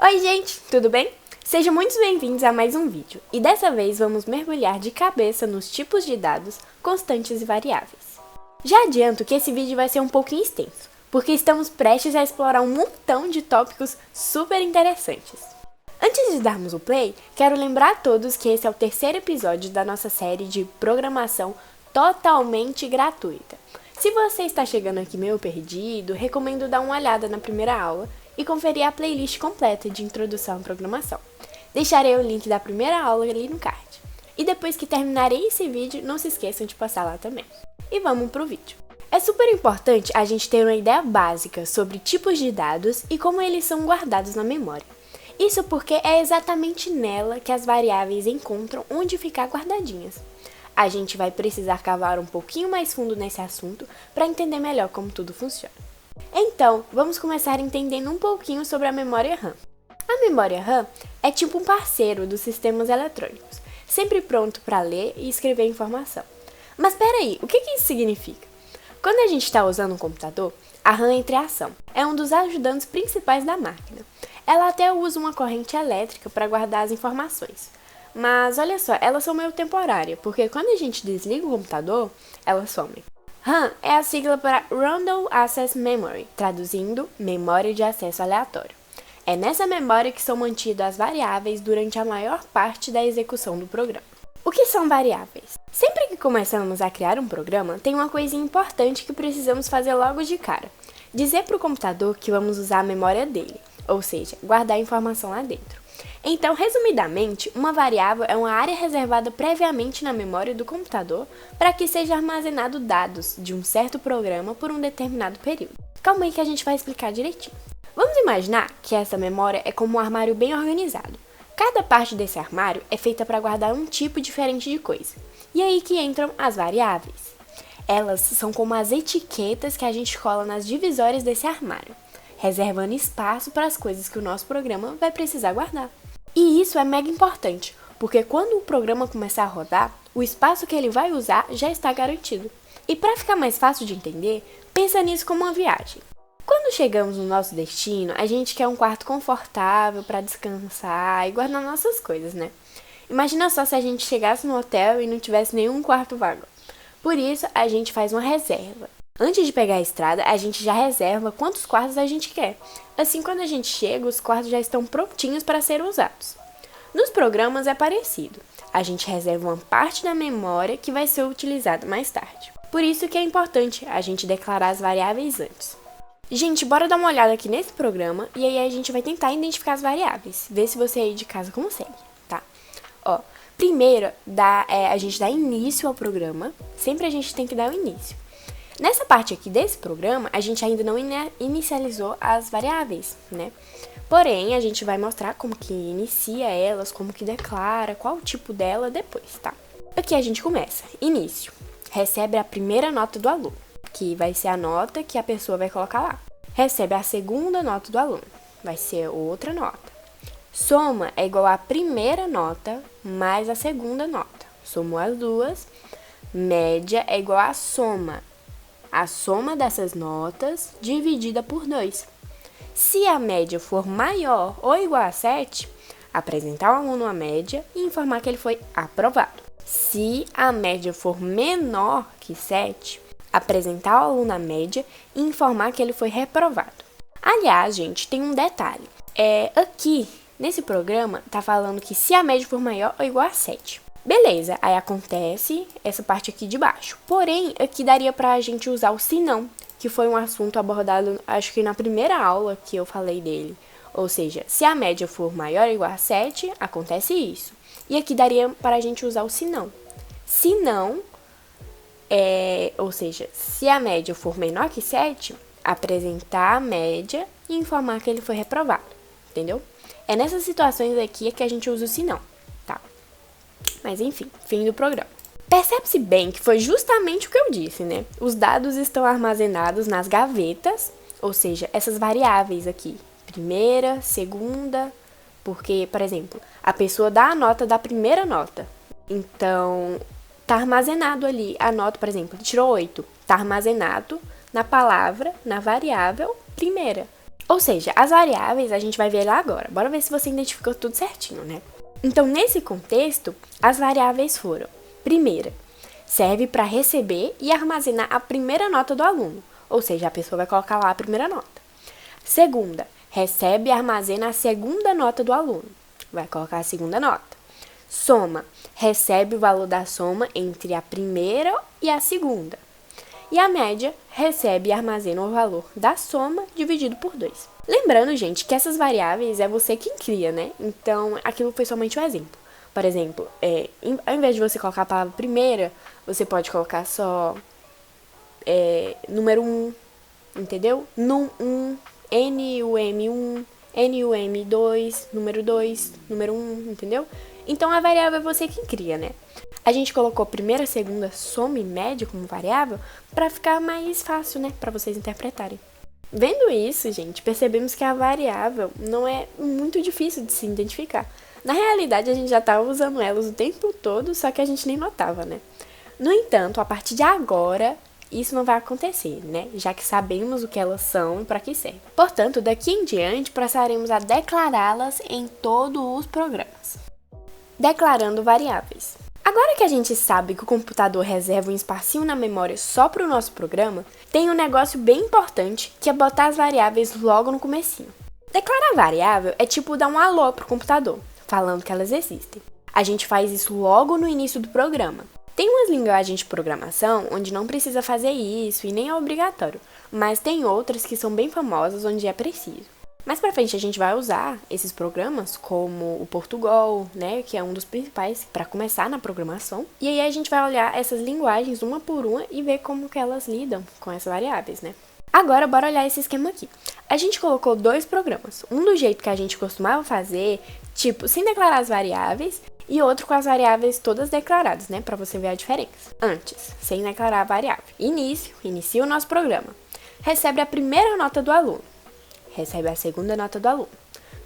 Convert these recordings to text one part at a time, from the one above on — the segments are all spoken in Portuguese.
Oi gente, tudo bem? Sejam muito bem-vindos a mais um vídeo, e dessa vez vamos mergulhar de cabeça nos tipos de dados constantes e variáveis. Já adianto que esse vídeo vai ser um pouquinho extenso, porque estamos prestes a explorar um montão de tópicos super interessantes. Antes de darmos o play, quero lembrar a todos que esse é o terceiro episódio da nossa série de programação totalmente gratuita. Se você está chegando aqui meio perdido, recomendo dar uma olhada na primeira aula e conferir a playlist completa de Introdução à Programação. Deixarei o link da primeira aula ali no card. E depois que terminarem esse vídeo, não se esqueçam de passar lá também. E vamos pro vídeo. É super importante a gente ter uma ideia básica sobre tipos de dados e como eles são guardados na memória. Isso porque é exatamente nela que as variáveis encontram onde ficar guardadinhas. A gente vai precisar cavar um pouquinho mais fundo nesse assunto para entender melhor como tudo funciona. Então, vamos começar entendendo um pouquinho sobre a memória RAM. A memória RAM é tipo um parceiro dos sistemas eletrônicos, sempre pronto para ler e escrever informação. Mas peraí, o que isso significa? Quando a gente está usando um computador, a RAM entra em ação. É um dos ajudantes principais da máquina. Ela até usa uma corrente elétrica para guardar as informações. Mas olha só, elas são meio temporárias, porque quando a gente desliga o computador, elas somem. RAM é a sigla para Random Access Memory, traduzindo, memória de acesso aleatório. É nessa memória que são mantidas as variáveis durante a maior parte da execução do programa. O que são variáveis? Sempre que começamos a criar um programa, tem uma coisinha importante que precisamos fazer logo de cara. Dizer para o computador que vamos usar a memória dele, ou seja, guardar a informação lá dentro. Então, resumidamente, uma variável é uma área reservada previamente na memória do computador para que seja armazenado dados de um certo programa por um determinado período. Calma aí que a gente vai explicar direitinho. Vamos imaginar que essa memória é como um armário bem organizado. Cada parte desse armário é feita para guardar um tipo diferente de coisa. E aí que entram as variáveis. Elas são como as etiquetas que a gente cola nas divisórias desse armário, reservando espaço para as coisas que o nosso programa vai precisar guardar. E isso é mega importante, porque quando o programa começar a rodar, o espaço que ele vai usar já está garantido. E para ficar mais fácil de entender, pensa nisso como uma viagem. Quando chegamos no nosso destino, a gente quer um quarto confortável para descansar e guardar nossas coisas, né? Imagina só se a gente chegasse no hotel e não tivesse nenhum quarto vago. Por isso, a gente faz uma reserva. Antes de pegar a estrada, a gente já reserva quantos quartos a gente quer. Assim, quando a gente chega, os quartos já estão prontinhos para serem usados. Nos programas é parecido. A gente reserva uma parte da memória que vai ser utilizada mais tarde. Por isso que é importante a gente declarar as variáveis antes. Gente, bora dar uma olhada aqui nesse programa e aí a gente vai tentar identificar as variáveis. Ver se você aí de casa consegue, tá? Ó, primeiro, a gente dá início ao programa. Sempre a gente tem que dar o início. Nessa parte aqui desse programa, a gente ainda não inicializou as variáveis, né? Porém, a gente vai mostrar como que inicia elas, como que declara, qual o tipo dela depois, tá? Aqui a gente começa. Início. Recebe a primeira nota do aluno, que vai ser a nota que a pessoa vai colocar lá. Recebe a segunda nota do aluno, vai ser outra nota. Soma é igual à primeira nota mais a segunda nota. Somou as duas. Média é igual à soma. A soma dessas notas dividida por 2. Se a média for maior ou igual a 7, apresentar ao aluno a média e informar que ele foi aprovado. Se a média for menor que 7, apresentar ao aluno a média e informar que ele foi reprovado. Aliás, gente, tem um detalhe. Aqui, nesse programa, tá falando que se a média for maior ou igual a 7. Beleza, aí acontece essa parte aqui de baixo. Porém, aqui daria pra gente usar o se não, que foi um assunto abordado, acho que na primeira aula que eu falei dele. Ou seja, se a média for maior ou igual a 7, acontece isso. E aqui daria pra gente usar o se não. Se não, ou seja, se a média for menor que 7, apresentar a média e informar que ele foi reprovado. Entendeu? É nessas situações aqui que a gente usa o se não. Mas enfim, fim do programa. Percebe-se bem que foi justamente o que eu disse, né? Os dados estão armazenados nas gavetas, ou seja, essas variáveis aqui. Primeira, segunda, porque, por exemplo, a pessoa dá a nota da primeira nota. Então, tá armazenado ali a nota, por exemplo, tirou 8. Tá armazenado na palavra, na variável primeira. Ou seja, as variáveis a gente vai ver lá agora. Bora ver se você identificou tudo certinho, né? Então, nesse contexto, as variáveis foram: primeira, serve para receber e armazenar a primeira nota do aluno, ou seja, a pessoa vai colocar lá a primeira nota. Segunda, recebe e armazena a segunda nota do aluno, vai colocar a segunda nota. Soma, recebe o valor da soma entre a primeira e a segunda. E a média, recebe e armazena o valor da soma dividido por 2. Lembrando, gente, que essas variáveis é você quem cria, né? Então, aquilo foi somente um exemplo. Por exemplo, ao invés de você colocar a palavra primeira, você pode colocar só número 1, entendeu? NUM1, NUM1, NUM2, número 2, número 1, entendeu? Então, a variável é você quem cria, né? A gente colocou primeira, segunda, soma e média como variável para ficar mais fácil, né? Para vocês interpretarem. Vendo isso, gente, percebemos que a variável não é muito difícil de se identificar. Na realidade, a gente já estava usando elas o tempo todo, só que a gente nem notava, né? No entanto, a partir de agora, isso não vai acontecer, né? Já que sabemos o que elas são e para que servem. Portanto, daqui em diante, passaremos a declará-las em todos os programas. Declarando variáveis. Agora que a gente sabe que o computador reserva um espacinho na memória só para o nosso programa, tem um negócio bem importante que é botar as variáveis logo no comecinho. Declarar variável é tipo dar um alô pro computador, falando que elas existem. A gente faz isso logo no início do programa. Tem umas linguagens de programação onde não precisa fazer isso e nem é obrigatório, mas tem outras que são bem famosas onde é preciso. Mais pra frente a gente vai usar esses programas como o Portugal, né, que é um dos principais para começar na programação. E aí a gente vai olhar essas linguagens uma por uma e ver como que elas lidam com essas variáveis, né? Agora bora olhar esse esquema aqui. A gente colocou 2 programas, um do jeito que a gente costumava fazer, tipo, sem declarar as variáveis, e outro com as variáveis todas declaradas, né, para você ver a diferença. Antes, sem declarar a variável. Inicia o nosso programa. Recebe a primeira nota do aluno. Recebe a segunda nota do aluno.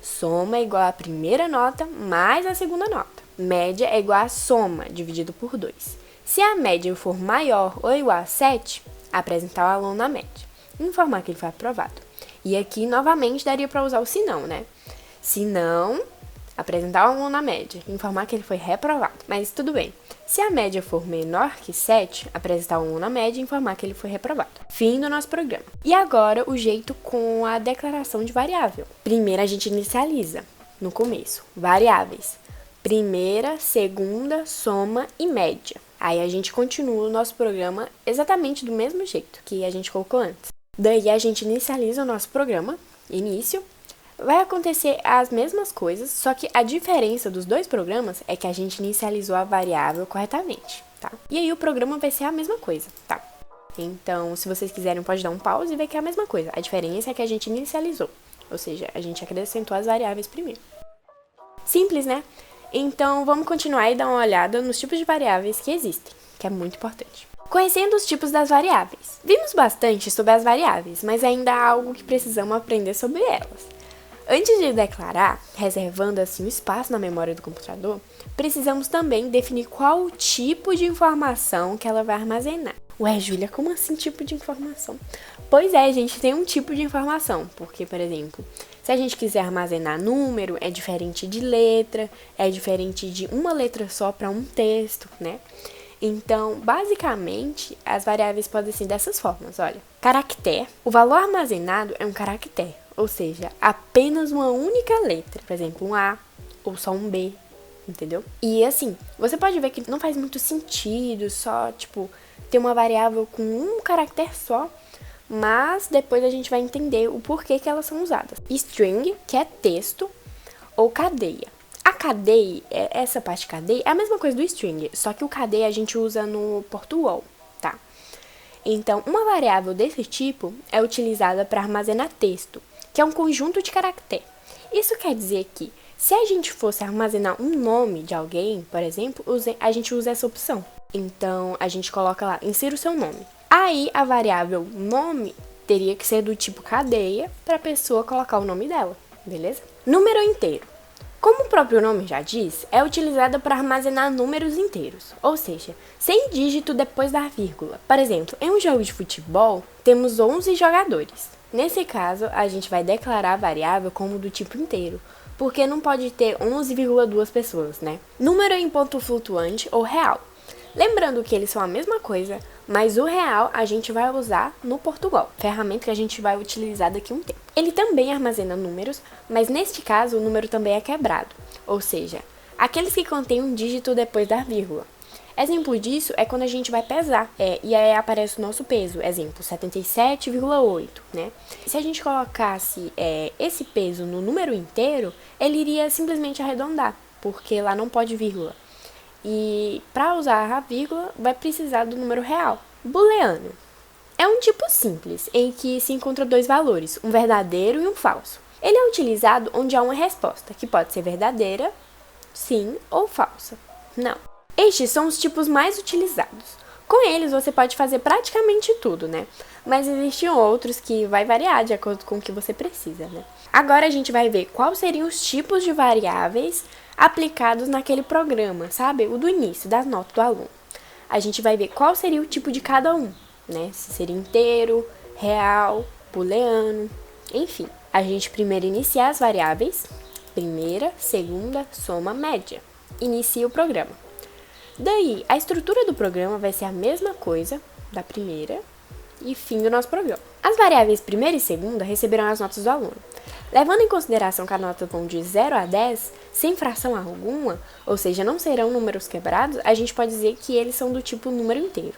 Soma é igual à primeira nota mais a segunda nota. Média é igual a soma dividido por 2. Se a média for maior ou igual a 7, apresentar o aluno na média. Informar que ele foi aprovado. E aqui, novamente, daria para usar o se não, né? Se não, apresentar o aluno na média. Informar que ele foi reprovado. Mas tudo bem. Se a média for menor que 7, apresentar o aluno na média e informar que ele foi reprovado. Fim do nosso programa. E agora, o jeito com a declaração de variável. Primeiro, a gente inicializa, no começo, variáveis. Primeira, segunda, soma e média. Aí a gente continua o nosso programa exatamente do mesmo jeito que a gente colocou antes. Daí a gente inicializa o nosso programa, início. Vai acontecer as mesmas coisas, só que a diferença dos 2 programas é que a gente inicializou a variável corretamente, tá? E aí o programa vai ser a mesma coisa, tá? Então, se vocês quiserem, pode dar um pause e ver que é a mesma coisa. A diferença é que a gente inicializou, ou seja, a gente acrescentou as variáveis primeiro. Simples, né? Então, vamos continuar e dar uma olhada nos tipos de variáveis que existem, que é muito importante. Conhecendo os tipos das variáveis. Vimos bastante sobre as variáveis, mas ainda há algo que precisamos aprender sobre elas. Antes de declarar, reservando assim o espaço na memória do computador, precisamos também definir qual o tipo de informação que ela vai armazenar. Ué, Júlia, como assim tipo de informação? Pois é, a gente tem um tipo de informação, porque, por exemplo, se a gente quiser armazenar número, é diferente de letra, é diferente de uma letra só para um texto, né? Então, basicamente, as variáveis podem ser dessas formas, olha. Caractere. O valor armazenado é um caractere, ou seja, apenas uma única letra. Por exemplo, um A ou só um B, entendeu? E assim, você pode ver que não faz muito sentido só, tipo, ter uma variável com um caractere só, mas depois a gente vai entender o porquê que elas são usadas. String, que é texto, ou cadeia. A cadeia, essa parte de cadeia, é a mesma coisa do string, só que o cadeia a gente usa no Portugal, tá? Então, uma variável desse tipo é utilizada para armazenar texto, que é um conjunto de caracteres. Isso quer dizer que, se a gente fosse armazenar um nome de alguém, por exemplo, a gente usa essa opção. Então, a gente coloca lá, insira o seu nome. Aí, a variável nome teria que ser do tipo cadeia para a pessoa colocar o nome dela, beleza? Número inteiro. Como o próprio nome já diz, é utilizada para armazenar números inteiros, ou seja, sem dígito depois da vírgula. Por exemplo, em um jogo de futebol, temos 11 jogadores. Nesse caso, a gente vai declarar a variável como do tipo inteiro, porque não pode ter 11,2 pessoas, né? Número em ponto flutuante ou real. Lembrando que eles são a mesma coisa, mas o real a gente vai usar no Portugal, ferramenta que a gente vai utilizar daqui a um tempo. Ele também armazena números, mas neste caso o número também é quebrado, ou seja, aqueles que contêm um dígito depois da vírgula. Exemplo disso é quando a gente vai pesar, e aí aparece o nosso peso, exemplo, 77,8, né? Se a gente colocasse esse peso no número inteiro, ele iria simplesmente arredondar, porque lá não pode vírgula. E para usar a vírgula, vai precisar do número real. Booleano é um tipo simples, em que se encontram dois valores, um verdadeiro e um falso. Ele é utilizado onde há uma resposta, que pode ser verdadeira, sim, ou falsa, não. Estes são os tipos mais utilizados. Com eles você pode fazer praticamente tudo, né? Mas existem outros que vai variar de acordo com o que você precisa, né? Agora a gente vai ver quais seriam os tipos de variáveis aplicados naquele programa, sabe? O do início, das notas do aluno. A gente vai ver qual seria o tipo de cada um, né? Se seria inteiro, real, booleano, enfim. A gente primeiro inicia as variáveis, primeira, segunda, soma, média. Inicia o programa. Daí, a estrutura do programa vai ser a mesma coisa da primeira e fim do nosso programa. As variáveis primeira e segunda receberão as notas do aluno. Levando em consideração que as notas vão de 0 a 10, sem fração alguma, ou seja, não serão números quebrados, a gente pode dizer que eles são do tipo número inteiro.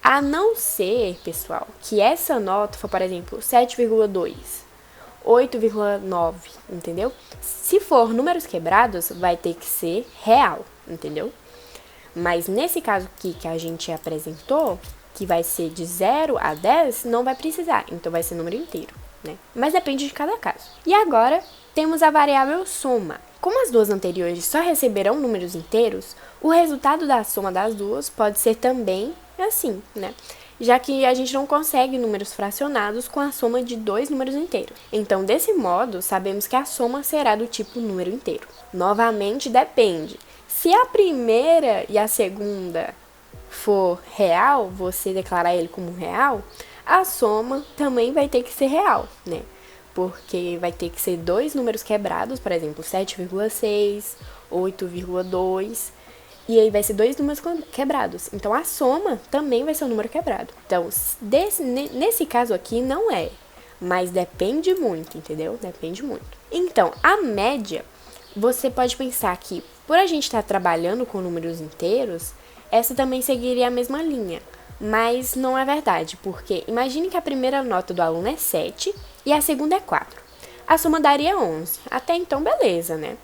A não ser, pessoal, que essa nota for, por exemplo, 7,2, 8,9, entendeu? Se for números quebrados, vai ter que ser real, entendeu? Mas nesse caso aqui que a gente apresentou, que vai ser de 0 a 10, não vai precisar, então vai ser número inteiro, né? Mas depende de cada caso. E agora, temos a variável soma. Como as duas anteriores só receberão números inteiros, o resultado da soma das duas pode ser também assim, né? Já que a gente não consegue números fracionados com a soma de dois números inteiros. Então, desse modo, sabemos que a soma será do tipo número inteiro. Novamente, depende. Se a primeira e a segunda for real, você declarar ele como real, a soma também vai ter que ser real, né? Porque vai ter que ser dois números quebrados, por exemplo, 7,6, 8,2, e aí vai ser dois números quebrados. Então, a soma também vai ser um número quebrado. Então, nesse caso aqui, não é, mas depende muito, entendeu? Depende muito. Então, a média, você pode pensar que, por a gente estar trabalhando com números inteiros, essa também seguiria a mesma linha. Mas não é verdade, porque imagine que a primeira nota do aluno é 7 e a segunda é 4. A soma daria 11. Até então, beleza, né?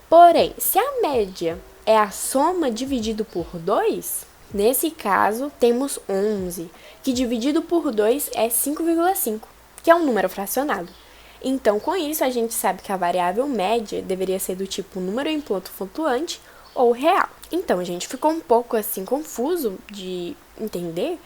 Porém, se a média é a soma dividido por 2, nesse caso, temos 11, que dividido por 2 é 5,5, que é um número fracionado. Então, com isso, a gente sabe que a variável média deveria ser do tipo número em ponto flutuante ou real. Então, gente, ficou um pouco assim confuso de entender,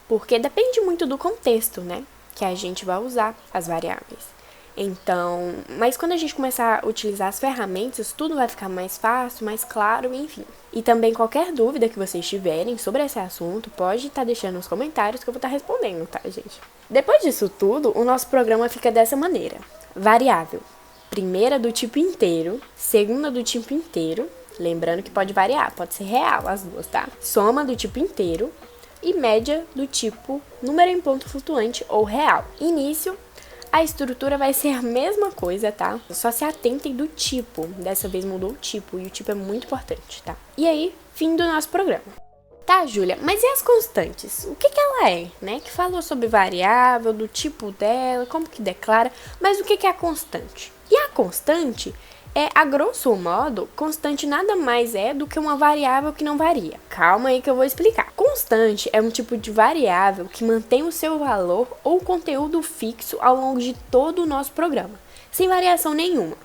porque depende muito do contexto, né, que a gente vai usar as variáveis. Então, mas quando a gente começar a utilizar as ferramentas, tudo vai ficar mais fácil, mais claro, enfim. E também qualquer dúvida que vocês tiverem sobre esse assunto, pode estar deixando nos comentários que eu vou estar respondendo, tá, gente? Depois disso tudo, o nosso programa fica dessa maneira. Variável. Primeira do tipo inteiro, segunda do tipo inteiro, lembrando que pode variar, pode ser real as duas, tá? Soma do tipo inteiro e média do tipo número em ponto flutuante ou real. Início. A estrutura vai ser a mesma coisa, tá? Só se atentem do tipo. Dessa vez mudou o tipo, e o tipo é muito importante, tá? E aí, fim do nosso programa. Tá, Júlia, mas e as constantes? O que ela é, né? Que falou sobre variável, do tipo dela, como que declara, mas o que é a constante? E a constante a grosso modo, constante nada mais é do que uma variável que não varia. Calma aí que eu vou explicar. Constante é um tipo de variável que mantém o seu valor ou conteúdo fixo ao longo de todo o nosso programa, sem variação nenhuma.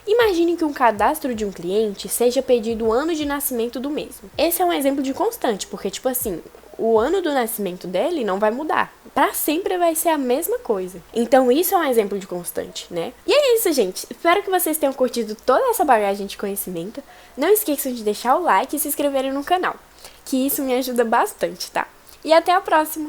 Imagine que um cadastro de um cliente seja pedido o ano de nascimento do mesmo. Esse é um exemplo de constante, porque tipo assim, o ano do nascimento dele não vai mudar. Para sempre vai ser a mesma coisa. Então isso é um exemplo de constante, né? E é isso, gente. Espero que vocês tenham curtido toda essa bagagem de conhecimento. Não esqueçam de deixar o like e se inscreverem no canal, que isso me ajuda bastante, tá? E até a próxima!